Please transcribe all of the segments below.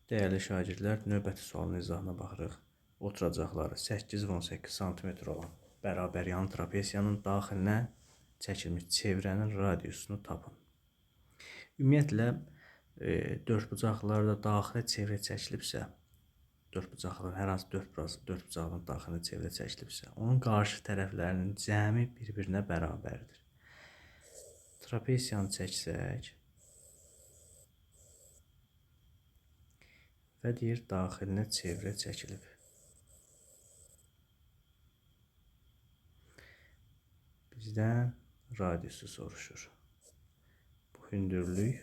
Dəyərli şagirdlər, növbəti sualın izahına baxırıq. Oturacaqları 8 və 18 sm olan bərabər yan trapesiyanın daxilinə çəkilmiş çevrənin radiusunu tapın. Ümumiyyətlə, dördbucaqlarda daxilə çevrə çəkilibsə, dördbucaqların hər hansı dördbucağın daxilinə çevrə çəkilibsə, onun qarşı tərəflərinin cəmi bir-birinə bərabərdir. Trapesiyanı çəksək və deyir, daxilinə çevrə çəkilib. Bizdən radiusu soruşur. Bu hündürlük,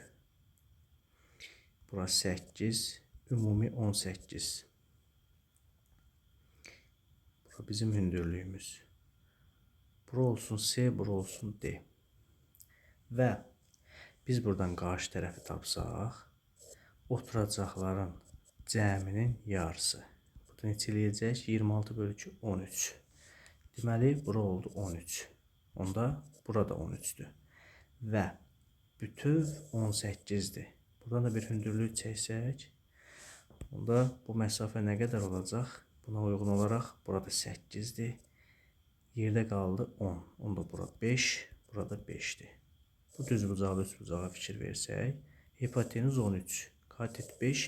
bura 8, ümumi 18. Bura bizim hündürlüyümüz. Bura olsun C, bura olsun D. Və biz buradan qarşı tərəfi tapsaq, oturacaqların cəminin yarısı. Bu neçə eləyəcək? 26/13. Deməli, bura oldu 13. Onda burada 13'dür. Və bütöv 18'dir. Buradan da bir hündürlük çəksək, onda bu məsafə nə qədər olacaq? Buna uyğun olaraq burada 8'dir. Yerdə qaldı 10. Onda bura 5, burada 5'dir. Bu düzbucaqlı üçbucağa fikir versək, hipotenuz 13, katet 5,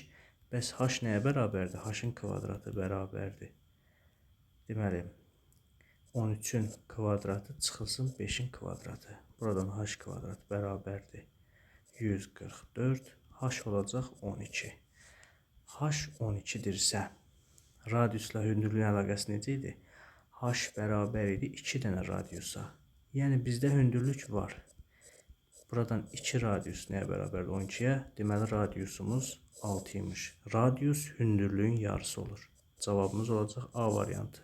bəs h nəyə bərabərdir? H-ın kvadratı bərabərdir. Deməli, 13'ün kvadratı çıxılsın 5'in kvadratı. Buradan h kvadrat bərabərdir 144, h olacaq 12. H 12'dirsə, radiusla hündürlüyün əlaqəsi necə idi? H bərabər idi 2 dənə radiusa. Yəni bizdə hündürlük var. Buradan 2 radius nəyə bərabərdir? 12'yə. Deməli, radiusumuz 6'ymış. Radius hündürlüyün yarısı olur. Cavabımız olacaq A variantı.